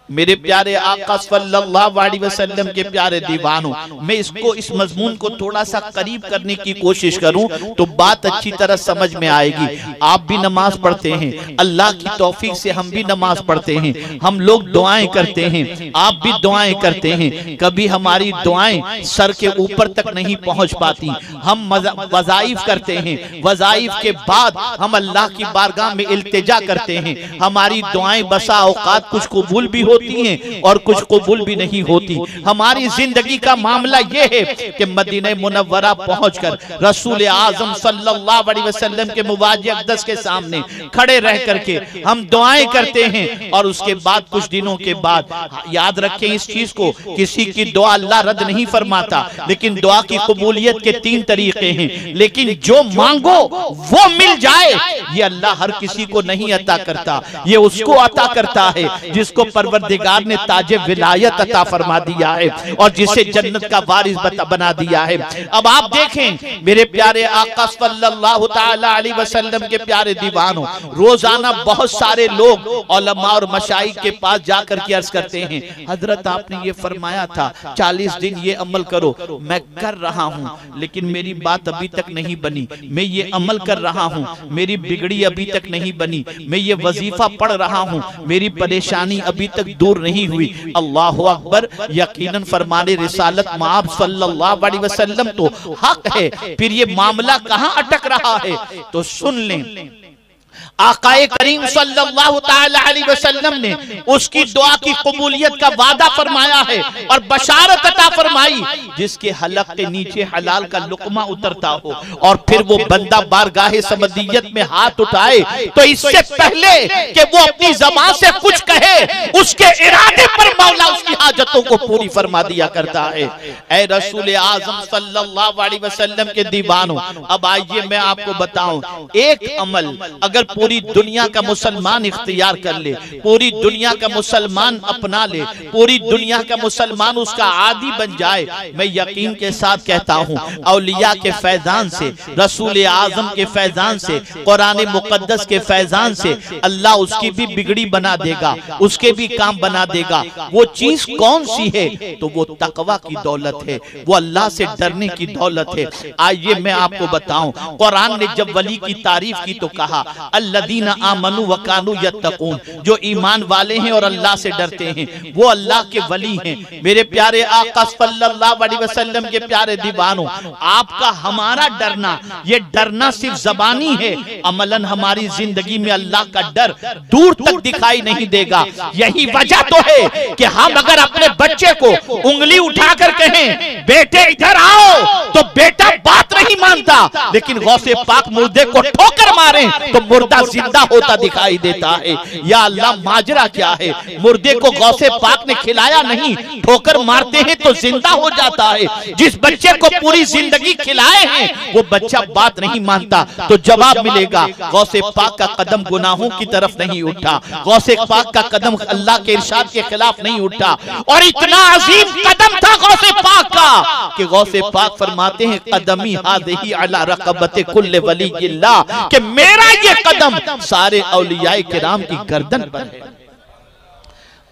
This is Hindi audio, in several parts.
मेरे प्यारे आका सल्लल्लाहु अलैहि वसल्लम के प्यारे दीवानों, मैं इसको इस मजमून को थोड़ा सा करीब करने की कोशिश करूं तो बात अच्छी तरह समझ में आएगी। आप भी नमाज पढ़ते हैं, अल्लाह की तौफीक से हम भी नमाज पढ़ते हैं, हम लोग दुआएं करते हैं, आप भी दुआएं करते हैं। कभी हमारी दुआएं सर के ऊपर तक नहीं पहुंच पाती। हम वज़ाइफ करते हैं, वज़ाइफ के बाद हम अल्लाह की बारगाह में इल्तिजा करते हैं। हमारी दुआएं बसा औकात कुछ कबूल भी होती हैं और कुछ कबूल भी नहीं होती। हमारी जिंदगी का मामला यह है कि मदीना मुनव्वरा पहुंचकर रसूल आजम सल्लल्लाहु अलैहि वसल्लम के मुवाज़ अक़दस के सामने खड़े रह करके हम दुआएं करते हैं और उसके बाद कुछ दिनों के बाद, याद रखें इस चीज को, किसी की दुआ अल्लाह रद्द नहीं फरमाता, लेकिन दुआ की कबूलियत के 3 तरीके हैं। लेकिन जो मांगो वो मिल जाए, ये अल्लाह हर किसी को नहीं अता करता, ये उसको अता करता है जिसको परवरदिगार ने ताजे विलायत अता फरमा दिया है और जिसे जन्नत का वारिस बना दिया है। अब आप देखें मेरे प्यारे आका सल्लल्लाहु तआला अलैहि वसल्लम के प्यारे दीवानों, रोजाना बहुत सारे लोग उलमा और मशाइख के पास जाकर के अर्ज करते हैं, हजरत आपने ये फरमाया था 40 दिन ये अमल करो, मैं कर रहा हूँ लेकिन मेरी बात अभी तक नहीं बनी। मैं ये अमल कर रहा हूँ, मेरी बिगड़ी अभी तक नहीं बनी। मैं ये वजीफा पढ़ रहा हूँ, मेरी परेशानी अभी तक दूर नहीं हुई। अल्लाहु अकबर, यकीनन फरमाने रिसालत माब सल्लल्लाहु अलैहि वसल्लम तो हक है, फिर ये मामला कहाँ अटक रहा है? तो सुन लें, आकाए करीम सल्लल्लाहु तआला अलैहि वसल्लम ने उसकी दुआ की कबूलियत का वादा फरमाया है और बशारत अता फरमाई जिसके हलक के नीचे हलाल का लुकमा उतरता हो और फिर वो बंदा बारगाहे समदियत में हाथ उठाए तो इससे पहले कि वो अपनी ज़बान से कुछ कहे, उसके इरादे पर मौला उसकी हाजतों को पूरी फरमा दिया करता है। ऐ रसूल आज़म सल्लल्लाहु अलैहि वसल्लम के दीवानों, अब आइए मैं आपको बताऊं, एक अमल अगर पूरी दुनिया का मुसलमान इख्तियार कर ले, पूरी दुनिया का मुसलमान अपना ले, पूरी दुनिया का मुसलमान उसका आदी बन जाए, मैं यकीन के साथ कहता हूँ औलिया के फैजान से, रसूल आजम के फैजान से, कुरान मुकद्दस के फैजान से अल्लाह उसकी भी बिगड़ी बना देगा, उसके भी काम बना देगा। वो चीज कौन सी है? तो वो तकवा की दौलत है, वो अल्लाह से डरने की दौलत है। आइए मैं आपको बताऊं, कुरान ने जब वली की तारीफ की तो कहा अल्लदीना आमनु व कानू यत्तकून, जो ईमान वाले हैं और अल्लाह से डरते हैं वो अल्लाह के वली हैं। मेरे प्यारे आका सल्लल्लाहु अलैहि वसल्लम के प्यारे दीवानों, आपका हमारा डरना, ये डरना सिर्फ ज़बानी है, अमलन हमारी जिंदगी में अल्लाह का डर दूर तक दिखाई नहीं देगा। यही वजह तो है कि हम अगर अपने बच्चे को उंगली उठाकर कहें बेटे इधर आओ तो बेटा बात नहीं मानता, लेकिन गौसे पाक मुर्दे को ठोकर मारे तो मुर्दा जिंदा होता दिखाई देता है। या अल्लाह, माजरा क्या है? मुर्दे को गौसे पाक ने खिलाया नहीं, ठोकर मारते हैं तो जिंदा हो जाता है। जिस बच्चे को पूरी जिंदगी खिलाए हैं वो बच्चा बात नहीं मानता, तो जवाब मिलेगा गौसे पाक का कदम गुनाहों की तरफ नहीं उठा, गौसे पाक का कदम अल्लाह के इरशाद के खिलाफ नहीं उठा। और इतना अजीम कदम था गौसे पाक का कि गौसे पाक फरमाते हैं कदमी हाज़िही अला रक़बति कुल्ले वलिय्यिल्लाह, कि मेरा ये कदम सारे औलियाए किराम की गर्दन पर है।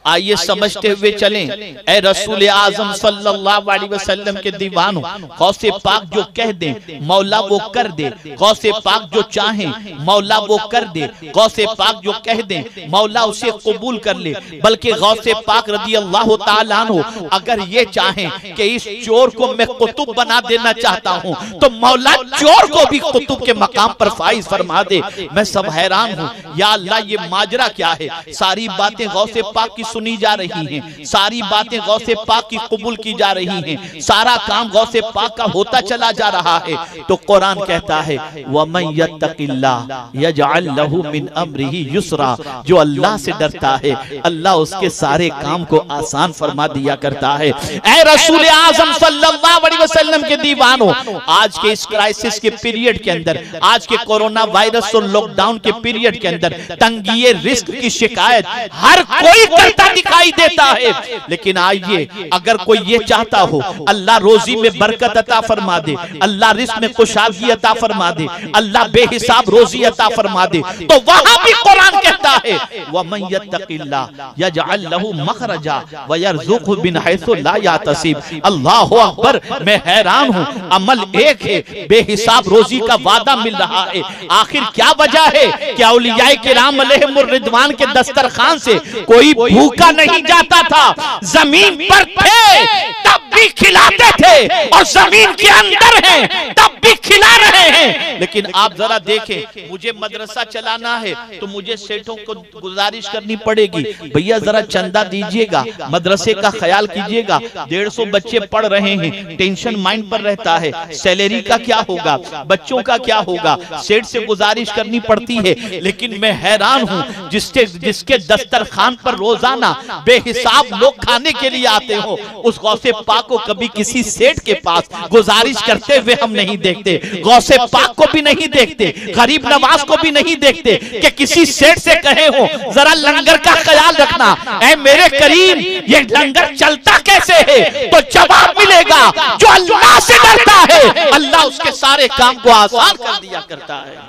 आइए समझते हुए चलें, ऐ रसूल आजम सल्लल्लाहु अलैहि वसल्लम के दीवानों, गौसे पाक जो कह दे मौला वो कर दे, गौसे पाक जो चाहे मौला वो कर दे, गौसे पाक जो कह दे मौला उसे कबूल कर ले। बल्कि गौसे पाक रज़ी अल्लाह तआला अन्हु अगर ये चाहें कि इस चोर को मैं कुतुब बना देना चाहता हूँ तो मौला चोर को भी कुतुब के मकाम पर फाइज फरमा दे। मैं सब हैरान हूँ, या अल्लाह ये माजरा क्या है? सारी बातें गौसे पाक की सुनी जा रही हैं, सारी बातें गौसे पाक की कबूल की जा रही हैं, सारा काम गौसे पाक का होता चला जा रहा है। तो कुरान कहता है वमन यत्तकिल्लाह यजअल लहू मिन अम्रिही युसरा, जो अल्लाह से डरता है अल्लाह उसके सारे काम को आसान फरमा दिया करता है। ऐ रसूल आज़म सल्लल्लाहु अलैहि वसल्लम के दीवानों, आज के इस क्राइसिस के पीरियड के अंदर, आज के कोरोना वायरस और लॉकडाउन के पीरियड के अंदर तंगी रिस्क की शिकायत हर कोई करता करता दिखाई देता है। लेकिन आइए, अगर कोई ये चाहता हो अल्लाह रोजी में बरकत अता फरमा दे, अल्लाह रिस्क में कुशादगी अता फरमा दे, अल्लाह बेहिसाब रोजी अता फरमा दे, तो वहां भी कुरान कहता है वमन यत्तकिल्लाह यजअल लहू मखरजा व यरज़ुक़हु मिन हैसु ला यातसिब। अल्लाहु अकबर, मैं हैरान हूं, अमल एक है, बेहिसाब रोजी का वादा मिल रहा है। आखिर क्या वजह है कि औलियाए किराम अलैहिमुर रिदवान के दस्तरखान से कोई भूखा नहीं जाता था, जमीन पर थे तब भी खिलाते थे, और जमीन के अंदर हैं तब भी खिला रहे हैं। लेकिन आप जरा देखें, मुझे मदरसा चलाना है तो मुझे सेठों को गुजारिश करनी पड़ेगी, भैया जरा चंदा दीजिएगा, मदरसे का ख्याल कीजिएगा, 150 बच्चे पढ़ रहे हैं, टेंशन माइंड पर रहता है, सैलरी का क्या होगा, बच्चों का क्या होगा, सेठ से गुजारिश करनी पड़ती है। लेकिन मैं हैरान हूं, जिसके दस्तरखान पर रोजाना बेहिसाब लोग खाने के लिए आते हो, उस गौसे पाक को कभी किसी सेठ के पास गुजारिश करते हुए हम नहीं देखते, गौसे पाक को भी नहीं देखते, गरीब नवाज को भी नहीं देखते कि किसी सेठ से कहे हो जरा लंगर का ख्याल रखना, ऐ मेरे करीम ये लंगर चलता कैसे है, तो जवाब मिलेगा जो अल्लाह से डरता है अल्लाह उसके सारे काम को आसान कर दिया करता है।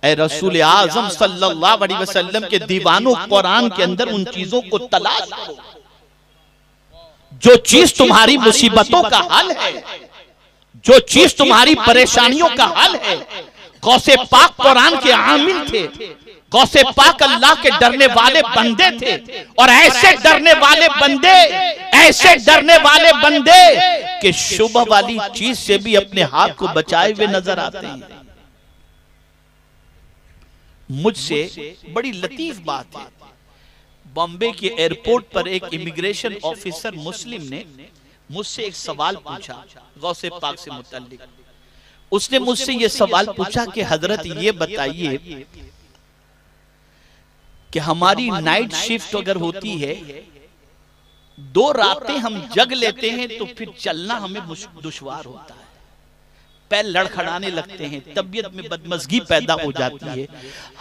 ऐ रसूल आज़म सल्लल्लाहु अलैहि वसल्लम के दीवानों, कुरान के अंदर उन चीजों को तलाश करो जो चीज तुम्हारी मुसीबतों का हल है, जो चीज तुम्हारी परेशानियों का हल है। गौसे पाक कुरान के आमिल थे, गौसे पाक अल्लाह के डरने वाले बंदे थे, और ऐसे डरने वाले बंदे, ऐसे डरने वाले बंदे कि शुभ वाली चीज से भी अपने हाथ को बचाए हुए नजर आते हैं। मुझसे बड़ी लतीफ बात है, बॉम्बे के एयरपोर्ट पर एक इमिग्रेशन ऑफिसर मुस्लिम ने मुझसे एक सवाल पूछा गौसे पाक से मुताल्लिक। उसने मुझसे ये सवाल पूछा कि हजरत ये बताइए कि हमारी नाइट शिफ्ट अगर होती है, 2 रातें हम जग लेते हैं तो फिर चलना हमें दुश्वार होता है, पैर लड़खड़ाने लगते हैं, तबीयत में बदमज़गी पैदा हो जाती है।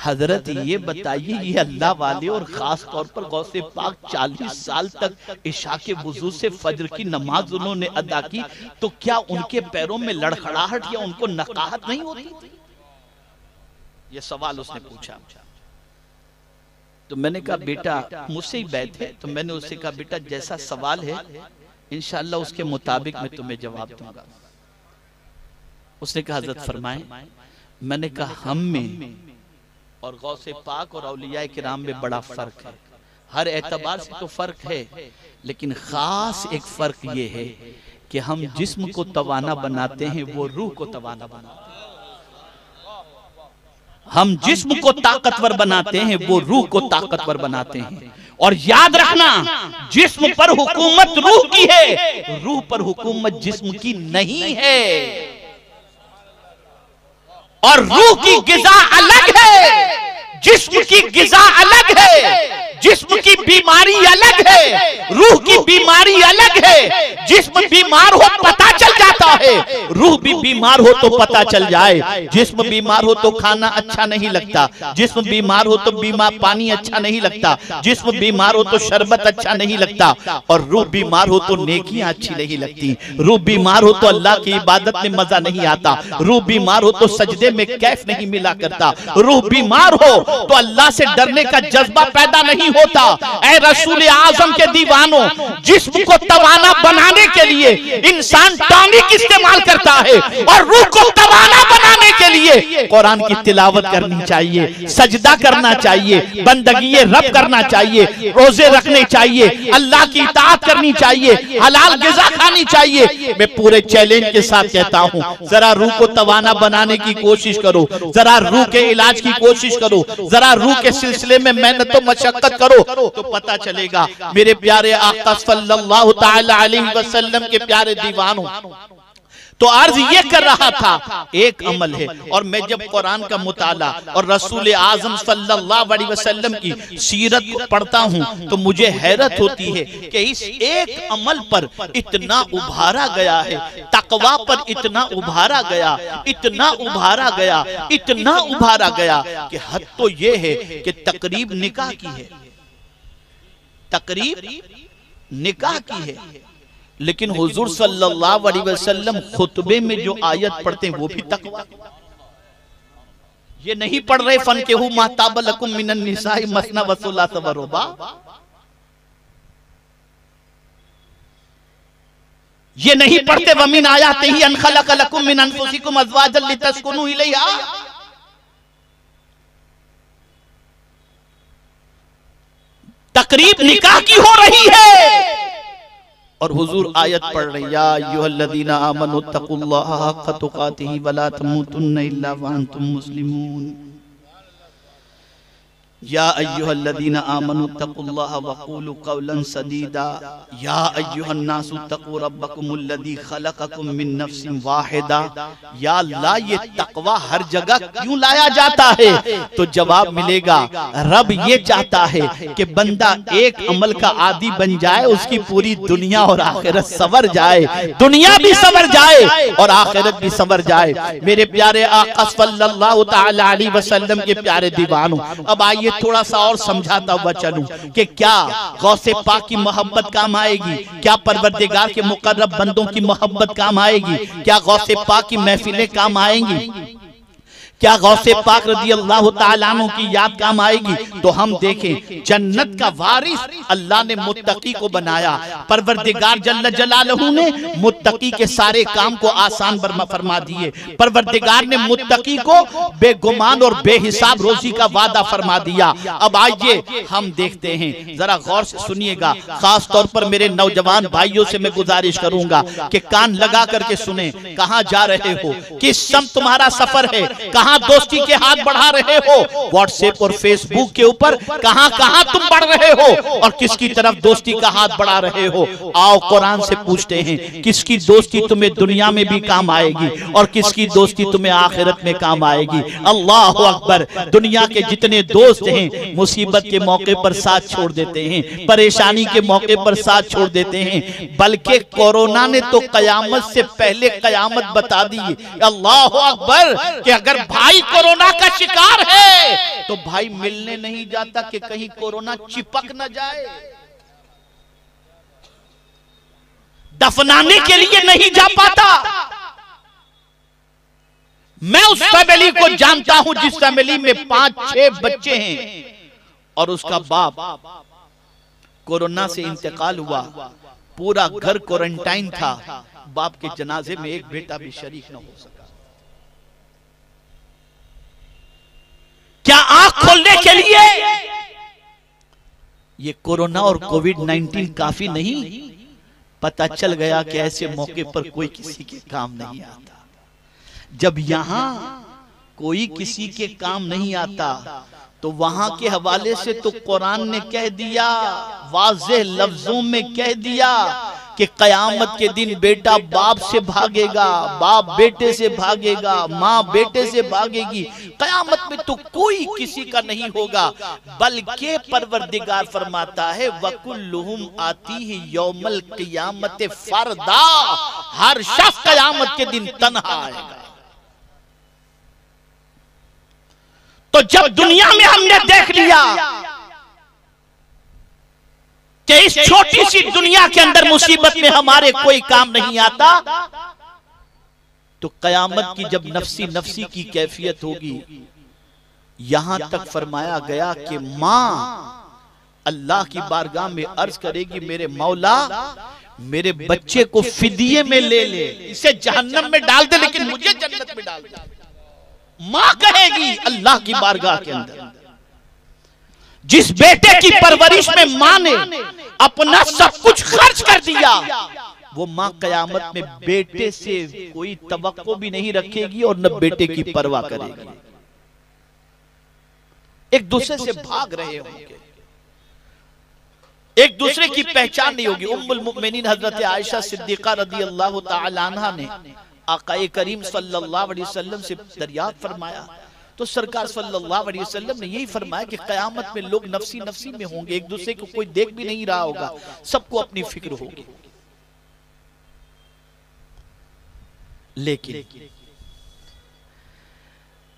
हजरत ये बताइए, ये अल्लाह वाले और खास तौर पर गौसे पाक 40 साल तक इशा के वुजू से फजर की नमाज उन्होंने अदा की, तो क्या उनके पैरों में लड़खड़ाहट या उनको नकाहत नहीं होती? ये सवाल उसने पूछा। तो मैंने कहा बेटा, मुझसे ही बैठ है, तो मैंने उससे कहा बेटा जैसा सवाल है इंशाअल्लाह उसके मुताबिक मैं तुम्हें जवाब दूंगा। उसने कहा हजरत फरमाएं। मैंने कहा हम में और गौसे पाक और औलिया किराम में बड़ा फर्क है, हर एतबार से तो फर्क है, लेकिन खास एक फर्क ये है कि हम जिस्म को तवाना बनाते हैं, वो रूह को तवाना बनाते हैं। हम जिस्म को ताकतवर बनाते हैं, वो रूह को ताकतवर बनाते हैं। और याद रखना, जिस्म पर हुकूमत रूह की है, रूह पर हुकूमत जिस्म की नहीं है। और रूह की गिज़ा अलग है, जिस्म की गिज़ा अलग है। जिस्म की बीमारी अलग है, रूह की बीमारी अलग है। जिस्म बीमार हो पता चल जाता है, रूह भी बीमार हो तो पता चल जाए। जिस्म बीमार हो तो खाना अच्छा नहीं लगता, जिस्म बीमार हो तो पानी अच्छा नहीं लगता, जिस्म बीमार हो तो शरबत अच्छा नहीं लगता, और रूह बीमार हो तो नेकियां अच्छी नहीं लगती। रूह बीमार हो तो अल्लाह की इबादत में मजा नहीं आता, रूह बीमार हो तो सजदे में कैफ नहीं मिला करता, रूह बीमार हो तो अल्लाह से डरने का जज्बा पैदा नहीं होता। ऐ रसूल आजम के दीवानों, जिस्म को तवाना बनाने के लिए इंसान टॉनिक इस्तेमाल करता है, और रूह को तवाना बनाने के लिए कुरान की तिलावत करनी चाहिए, सजदा करना चाहिए, बंदगी रब करना चाहिए, रोजे रखने चाहिए, अल्लाह की इताअत करनी चाहिए, हलाल ग़िज़ा खानी चाहिए। मैं पूरे चैलेंज के साथ कहता हूँ, जरा रूह को तवाना बनाने की कोशिश करो, जरा रूह के इलाज की कोशिश करो, जरा रूह के सिलसिले में मेहनत और मशक्कत करो, तो पता चलेगा। मेरे प्यारे आका सल्लल्लाहु तआला अलैहि वसल्लम के प्यारे दीवानों, तो अर्ज ये कर रहा था, एक अमल है। और मैं जब कुरान का मुताला और रसूल आज़म सल्लल्लाहु अलैहि वसल्लम की सीरत को पढ़ता हूँ, तो मुझे हैरत होती है कि इस एक अमल पर इतना उभारा गया है, तकवा पर इतना उभारा गया, इतना उभारा गया, इतना उभारा गया कि हद तो ये है कि तकरीब निकाह की है, तकरीब निकाह की है। लेकिन हुजूर सल्लल्लाहु अलैहि वसल्लम खुतबे में जो आयत पढ़ते हैं वो भी तकवा। ये नहीं पढ़ रहे फनकेहू मा ताब लकुम मिनन निसाई मसना व सुलासा व रुबा। ये नहीं पढ़ते वमिन आयातिही अन खलक़ लकुम मिन अनफुसिकुम अज़वाजन लितस्कुनू इलैहा। तकरीब निकाह की हो रही है और हुजूर आयत पढ़ रहे या अय्युहल्लज़ीना आमनू तक़ुल्लाहा हक़्क़ तुक़ातिही वला तमूतुन्ना इल्ला व अंतुम मुस्लिमून। या अय्युहल्लज़ीना आमनू तक़ुल्लाहा वक़ूलू क़ौलन सदीदा या अय्युहन्नासु तक़ू रब्बकुमुल्लज़ी ख़लक़कुम मिन नफ्सिन वाहिदा। या अल्लाह, ये तक़वा हर जगह क्यों लाया जाता है? तो जवाब मिलेगा, रब ये चाहता है कि बंदा एक अमल का आदी बन जाए, उसकी पूरी दुनिया और आखिरत संवर जाए, दुनिया भी संवर जाए और आखिरत भी संवर जाए। मेरे प्यारे आका सल्लल्लाहु तआला अलैहि वसल्लम के प्यारे दीवानों, अब आइए थोड़ा सा और समझाता हुआ चलूं कि क्या गौसे पाक की मोहब्बत काम आएगी, क्या परवरदिगार के मुकर्रब बंदों की मोहब्बत काम आएगी, क्या गौसे पाक की महफिलें काम आएंगी, क्या गौसे पाक रज़ी अल्लाह तआला अन्हु की याद काम आएगी? तो हम देखें, जन्नत का वारिस अल्लाह ने मुत्तकी को बनाया। परवरदिगार जल्ल जलालहू ने मुत्तकी के सारे काम को आसान फरमा दिए। परवरदिगार ने मुत्तकी को बेगुमान और बेहिसाब रोजी का वादा फरमा दिया। अब आइए हम देखते हैं, जरा गौर से सुनिएगा, खास तौर पर मेरे नौजवान भाइयों से मैं गुजारिश करूंगा कि कान लगा करके सुने। कहां जा रहे हो, किस सम तुम्हारा सफर है, कहां दोस्ती के हाथ बढ़ा रहे हो, व्हाट्सएप और फेसबुक के ऊपर कहां कहां तुम बढ़ रहे हो और किसकी तरफ दोस्ती का हाथ बढ़ा रहे हो? आओ कुरान से पूछते हैं, किसकी दोस्ती तुम्हें दुनिया में भी काम आएगी और किसकी दोस्ती तुम्हें आखिरत में काम आएगी? अल्लाह अकबर। दुनिया के जितने दोस्त हैं मुसीबत के मौके पर साथ छोड़ देते हैं, परेशानी के मौके पर साथ छोड़ देते हैं, बल्कि कोरोना ने तो कयामत से पहले कयामत बता दी। अल्लाह अकबर कि अगर भाई कोरोना का शिकार है तो भाई मिलने नहीं जाता कि कहीं कोरोना चिपक न जाए, दफनाने के लिए नहीं जा पाता। मैं उस फैमिली को जानता हूं जिस फैमिली में 5-6 बच्चे हैं और उसका बाप कोरोना से इंतकाल हुआ, पूरा घर क्वारंटाइन था, बाप के जनाजे में एक बेटा भी शरीक न हो सका। क्या आंख खोलने के लिए ये कोरोना और कोविड-19 काफी नहीं? पता चल गया कि ऐसे मौके पर कोई किसी के काम नहीं आता। जब यहां कोई किसी के काम नहीं आता तो वहां के हवाले से तो कुरान ने कह दिया, वाज़ेह लफ्जों में कह दिया कि कयामत के दिन बेटा बाप से भागेगा, बाप बेटे से भागेगा, माँ बेटे से भागेगी। कयामत में तो कोई किसी का नहीं होगा, बल्कि परवरदिगार फरमाता है वकुल्लुहुम आतीही यौमल क़ियामत फरदा। हर शख्स कयामत के दिन तन्हा आएगा। तो जब दुनिया में हमने देख लिया कि इस छोटी सी दुनिया के अंदर मुसीबत में हमारे कोई काम नहीं आता, तो कयामत की जब नफ्सी नफ्सी की कैफियत होगी, यहां तक फरमाया गया कि मां अल्लाह की बारगाह में अर्ज करेगी, मेरे मौला मेरे बच्चे को फिदिये में ले ले, इसे जहन्नम में डाल दे लेकिन मुझे जन्नत में डाल दे। मां कहेगी अल्लाह की बारगाह के अंदर। जिस बेटे की परवरिश में मां ने अपना सब कुछ खर्च कर दिया, वो मां कयामत में बेटे से कोई तवक्को भी नहीं रखेगी और न बेटे की परवाह करेगी। एक दूसरे से भाग रहे होंगे, एक दूसरे की पहचान नहीं होगी। उम्मुल मुमिनीन हजरत आयशा सिद्दीका रज़ी अल्लाह तआला अन्हा ने आकाए करीम सल्लल्लाहु अलैहि वसल्लम से दरियात फरमाया, तो सरकार सल्लल्लाहु अलैहि वसल्लम ने यही फरमाया कि कयामत में लोग नफसी नफसी में होंगे, एक दूसरे को कोई देख भी नहीं रहा होगा, सबको अपनी फिक्र होगी। लेकिन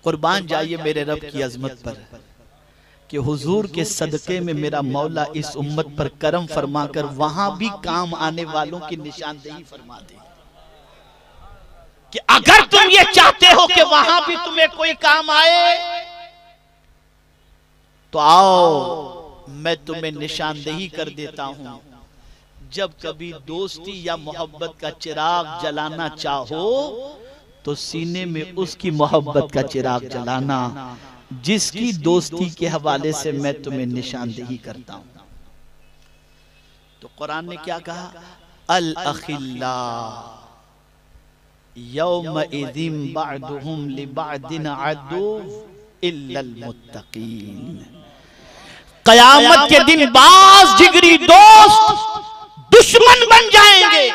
कुर्बान जाइए मेरे रब की अजमत पर कि हुजूर के सदके में मेरा मौला इस उम्मत पर करम फरमाकर वहां भी काम आने वालों की निशानदेही फरमा दे कि अगर तुम ये चाहते हो कि वहां भी तुम्हें कोई काम आए तो आओ मैं तुम्हें निशानदेही कर देता हूं। जब कभी दोस्ती या मोहब्बत का चिराग जलाना चाहो तो सीने में उसकी मोहब्बत का चिराग जलाना जिसकी दोस्ती के हवाले से मैं तुम्हें निशानदेही करता हूं। तो कुरान ने क्या कहा, अल अखिल्ला यौमइज़िन बअदुहुम लिबअदिन अदु इल्लल मुत्तकीन। कयामत के दिन बाज जिगरी दोस्त दुश्मन बन जाएंगे,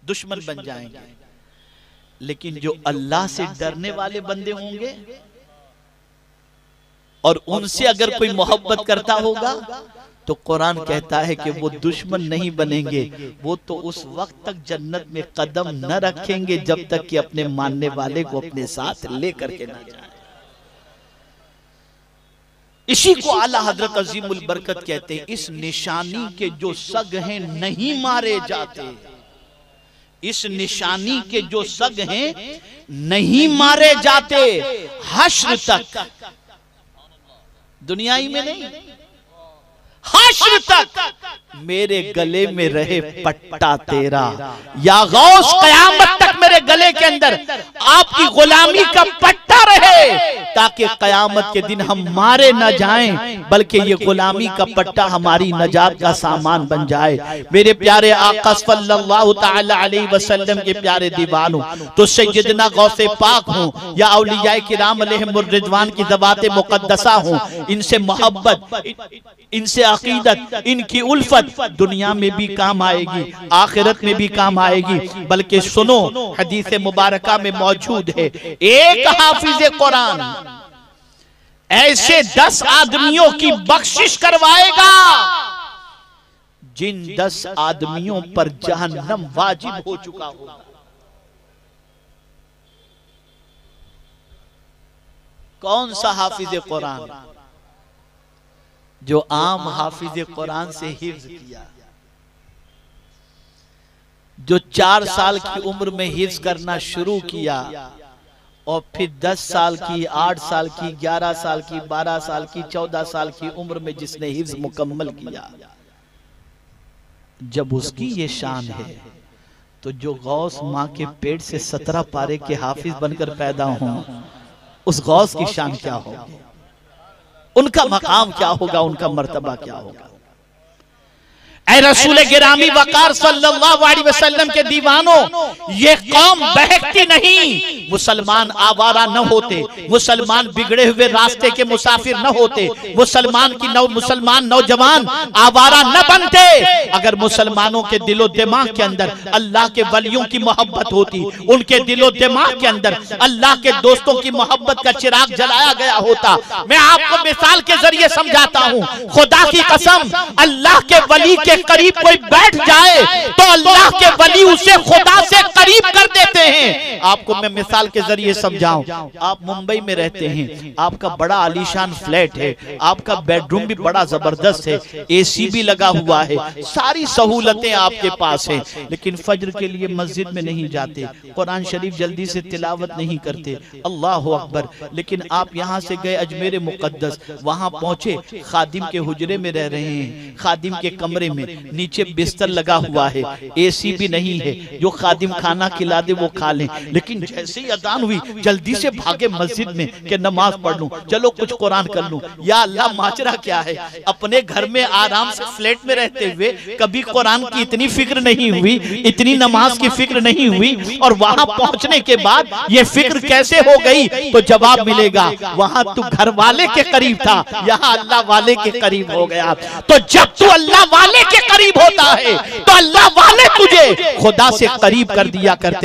दुश्मन बन जाएंगे, लेकिन जो अल्लाह से डरने वाले बंदे होंगे और उनसे अगर कोई मोहब्बत करता होगा तो कुरान कहता है कि वो दुश्मन नहीं बनेंगे, वो तो उस वक्त तक जन्नत में कदम न रखेंगे जब तक कि अपने मानने वाले को अपने साथ लेकर के ना जाए। इसी को आला हजरत अजीमुल बरकत कहते हैं। इस निशानी के जो सग हैं नहीं मारे जाते, इस निशानी के जो सग हैं नहीं मारे जाते हश्र तक, दुनियाई में नहीं, हश्र तक मेरे गले में रहे पट्टा तेरा, या गौस कयामत तक मेरे गले के अंदर आपकी गुलामी का पट्टा रहे ताकि कयामत के दिन हम मारे न जाएं बल्कि ये गुलामी का पट्टा हमारी नजात का सामान बन जाए। मेरे प्यारे आका सल्लल्लाहु तआला अलैहि वसल्लम के प्यारे दीवानों, तो सैयदना गौसे पाक हों या औलियाए किराम अलैहिमुर रिज़वान की ज़वाते मुक़द्दसा हों, इनसे मोहब्बत, इनसे अकीदत, इनकी उल्फत दुनिया में भी काम आएगी, आखिरत में भी काम आएगी। बल्कि सुनो, हदीस मुबारका में मौजूद है, एक हाफिज कुरान ऐसे 10 आदमियों की बख्शिश करवाएगा जिन 10 आदमियों पर जहन्नम वाजिब हो चुका होगा। कौन सा हाफिज कुरान? जो आम हाफिज कुरान से हिफ्ज किया, जो 4 साल की उम्र में हिफ्ज करना शुरू किया और फिर 10 साल की, 8 साल की, 11 साल की, 12 साल की, 14 साल की उम्र में जिसने हिफ्ज मुकम्मल किया, जब उसकी ये शान है तो जो गौस माँ के पेट से 17 पारे के हाफिज बनकर पैदा हों, उस गौस की शान क्या होगी, उनका मकाम क्या होगा, उनका मर्तबा क्या होगा। ऐ रसूल गिरामी वकार सल्लल्लाहु अलैहि वसल्लम के दीवानों, ये कौम बहकती नहीं, मुसलमान आवारा न होते, मुसलमान बिगड़े हुए रास्ते के मुसाफिर न होते, मुसलमान नौजवान आवारा न बनते अगर मुसलमानों के दिलो दिमाग के अंदर अल्लाह के वलियों की मोहब्बत होती, उनके दिलो दिमाग के अंदर अल्लाह के दोस्तों की मोहब्बत का चिराग जलाया गया होता। मैं आपको मिसाल के जरिए समझाता हूँ, खुदा की कसम, अल्लाह के वली के करीब कोई बैठ जाए तो अल्लाह के वली उसे खुदा से करीब कर देते हैं। आपको मैं मिसाल के जरिए समझाऊं, आप मुंबई में रहते हैं, आपका बड़ा आलीशान फ्लैट है, आपका बेडरूम भी बड़ा जबरदस्त है, एसी भी लगा हुआ है, सारी सहूलतें आपके पास हैं, लेकिन फज्र के लिए मस्जिद में नहीं जाते, कुरान शरीफ जल्दी से तिलावत नहीं करते, अल्लाह अकबर। लेकिन आप यहाँ से गए अजमेर मुकद्दस, वहां पहुंचे, खादिम के हुजरे में रह रहे हैं, खादिम के कमरे में नीचे बिस्तर लगा हुआ है, एसी भी नहीं है, जो खादिम खाना खिला दे वो खा लें, लेकिन जैसे ही अजान हुई जल्दी से भागे मस्जिद में कि नमाज पढ़ लूं, चलो कुछ कुरान कर लूं। या अल्लाह, माजरा क्या है, अपने घर में आराम से फ्लैट में रहते हुए कभी कुरान की इतनी फिक्र नहीं हुई, इतनी नमाज की फिक्र नहीं हुई, और वहां पहुंचने के बाद ये फिक्र कैसे हो गई? तो जवाब मिलेगा, वहां तू घर वाले के करीब था, यहाँ अल्लाह वाले के करीब हो गया। तो जब तू अल्लाह वाले के करीब होता है तो अल्लाह वाले तुझे खुदा से करीब कर दिया करते।